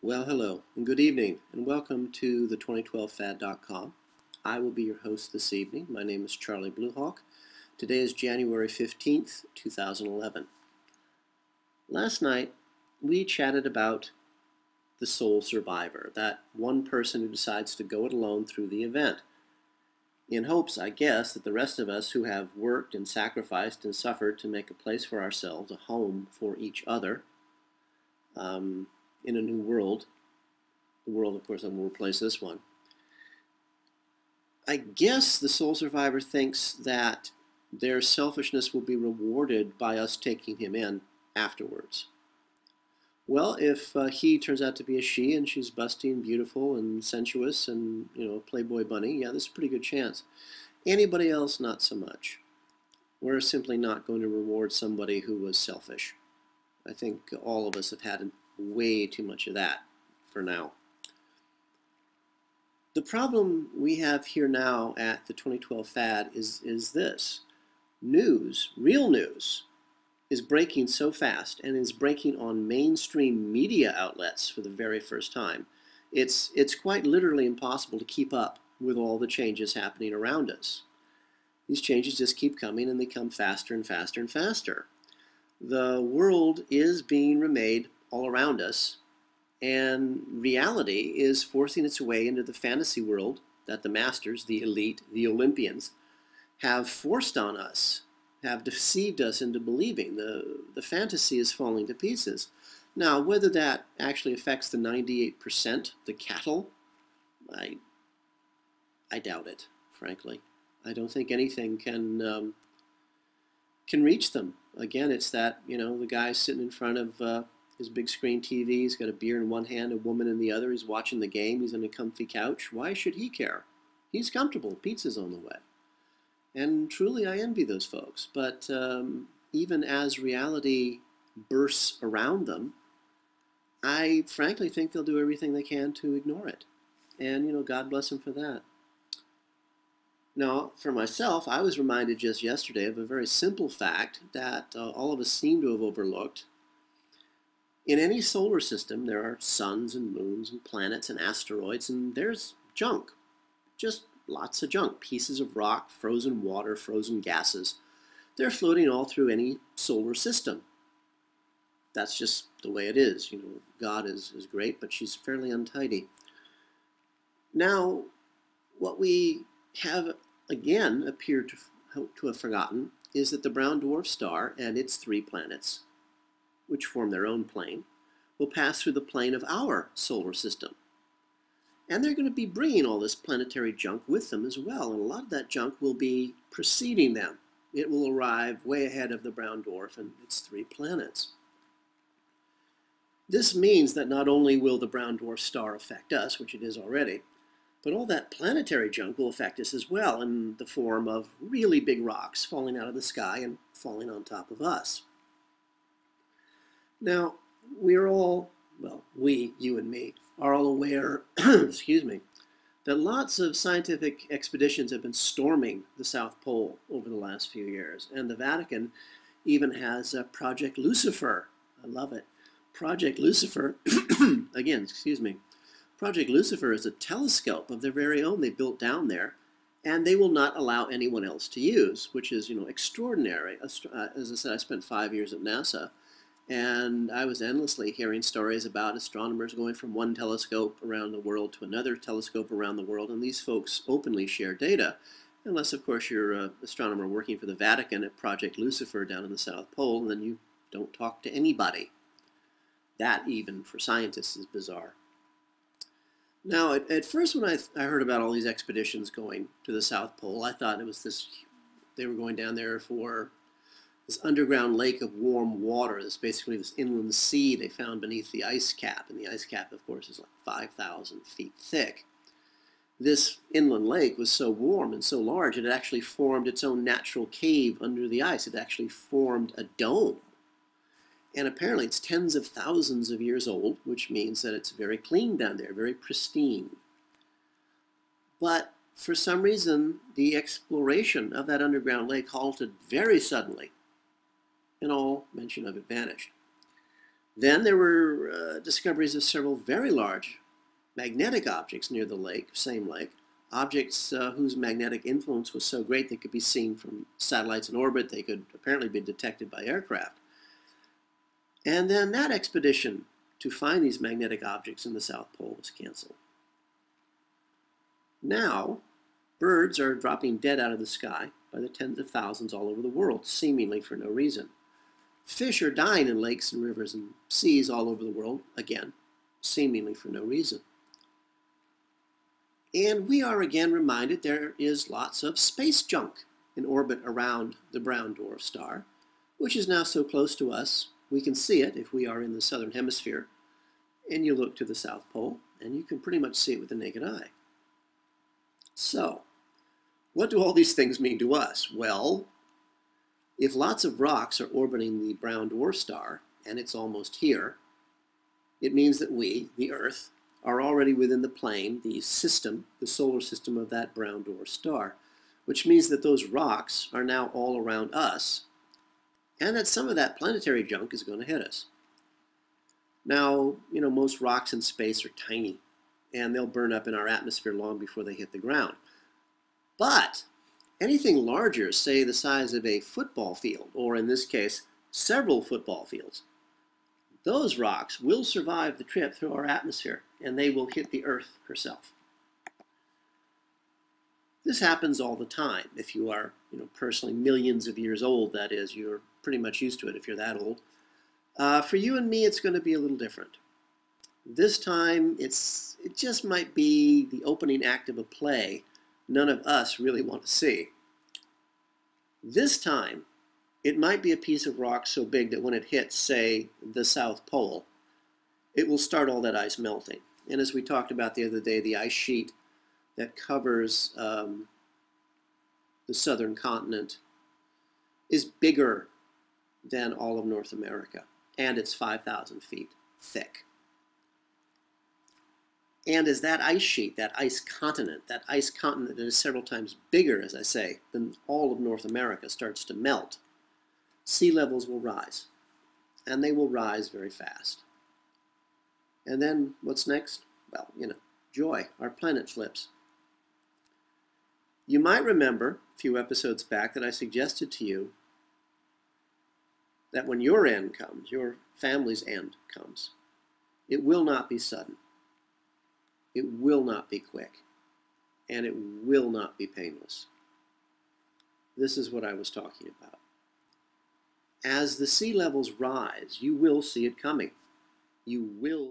Well, hello, and good evening, and welcome to the 2012fad.com. I will be your host this evening. My name is Charlie Bluehawk. Today is January 15th, 2011. Last night, we chatted about the sole survivor, that one person who decides to go it alone through the event, in hopes, I guess, that the rest of us who have worked and sacrificed and suffered to make a place for ourselves, a home for each other, in a new world, the world, of course, that will replace this one. I guess the sole survivor thinks that their selfishness will be rewarded by us taking him in afterwards. Well, if he turns out to be a she and she's busty and beautiful and sensuous and, a Playboy bunny, yeah, there's a pretty good chance. Anybody else, not so much. We're simply not going to reward somebody who was selfish. I think all of us have had way too much of that for now. The problem we have here now at the 2012 Fad is this. News, real news, is breaking so fast and is breaking on mainstream media outlets for the very first time. It's quite literally impossible to keep up with all the changes happening around us. These changes just keep coming, and they come faster and faster and faster. The world is being remade all around us, and reality is forcing its way into the fantasy world that the masters, the elite, the Olympians, have forced on us, have deceived us into believing. The fantasy is falling to pieces. Now, whether that actually affects the 98%, the cattle, I doubt it, frankly. I don't think anything can reach them. Again, it's that, the guy sitting in front of his big screen TV, he's got a beer in one hand, a woman in the other, he's watching the game, he's on a comfy couch. Why should he care? He's comfortable, pizza's on the way. And truly I envy those folks, but even as reality bursts around them, I frankly think they'll do everything they can to ignore it. And, God bless them for that. Now, for myself, I was reminded just yesterday of a very simple fact that all of us seem to have overlooked. In any solar system, there are suns and moons and planets and asteroids, and there's junk. Just lots of junk. Pieces of rock, frozen water, frozen gases. They're floating all through any solar system. That's just the way it is. God is great, but she's fairly untidy. Now, what we have again appeared to have forgotten is that the brown dwarf star and its 3 planets, which form their own plane, will pass through the plane of our solar system. And they're going to be bringing all this planetary junk with them as well, and a lot of that junk will be preceding them. It will arrive way ahead of the brown dwarf and its 3 planets. This means that not only will the brown dwarf star affect us, which it is already, but all that planetary junk will affect us as well in the form of really big rocks falling out of the sky and falling on top of us. Now, we're all, well, we, you and me, are all aware, excuse me, that lots of scientific expeditions have been storming the South Pole over the last few years, and the Vatican even has Project Lucifer. I love it. Project Lucifer, again, excuse me, Project Lucifer is a telescope of their very own they built down there, and they will not allow anyone else to use, which is, extraordinary. As I said, I spent 5 years at NASA, and I was endlessly hearing stories about astronomers going from one telescope around the world to another telescope around the world, and these folks openly share data, unless, of course, you're an astronomer working for the Vatican at Project Lucifer down in the South Pole, and then you don't talk to anybody. That, even for scientists, is bizarre. Now, at first when I heard about all these expeditions going to the South Pole, I thought it was they were going down there for this underground lake of warm water. This basically this inland sea they found beneath the ice cap, and the ice cap, of course, is like 5,000 feet thick. This inland lake was so warm and so large, it actually formed its own natural cave under the ice. It actually formed a dome. And apparently it's tens of thousands of years old, which means that it's very clean down there, very pristine. But for some reason, the exploration of that underground lake halted very suddenly, and all mention of it vanished. Then there were discoveries of several very large magnetic objects near the lake, same lake, objects whose magnetic influence was so great they could be seen from satellites in orbit. They could apparently be detected by aircraft. And then that expedition to find these magnetic objects in the South Pole was canceled. Now, birds are dropping dead out of the sky by the tens of thousands all over the world, seemingly for no reason. Fish are dying in lakes and rivers and seas all over the world, again, seemingly for no reason. And we are again reminded there is lots of space junk in orbit around the brown dwarf star, which is now so close to us we can see it if we are in the southern hemisphere. And you look to the South Pole and you can pretty much see it with the naked eye. So, what do all these things mean to us? Well, if lots of rocks are orbiting the brown dwarf star, and it's almost here, it means that we, the Earth, are already within the plane, the system, the solar system of that brown dwarf star, which means that those rocks are now all around us, and that some of that planetary junk is going to hit us. Now, most rocks in space are tiny, and they'll burn up in our atmosphere long before they hit the ground. But anything larger, say the size of a football field, or in this case, several football fields, those rocks will survive the trip through our atmosphere, and they will hit the Earth herself. This happens all the time. If you are, personally millions of years old, that is, you're pretty much used to it if you're that old. For you and me, it's going to be a little different. This time, it just might be the opening act of a play none of us really want to see. This time, it might be a piece of rock so big that when it hits, say, the South Pole, it will start all that ice melting. And as we talked about the other day, the ice sheet that covers the southern continent is bigger than all of North America, and it's 5,000 feet thick. And as that ice sheet, that ice continent that is several times bigger, as I say, than all of North America starts to melt, sea levels will rise, and they will rise very fast. And then what's next? Well, joy. Our planet flips. You might remember a few episodes back that I suggested to you that when your end comes, your family's end comes, it will not be sudden. It will not be quick, and it will not be painless. This is what I was talking about. As the sea levels rise, you will see it coming. You will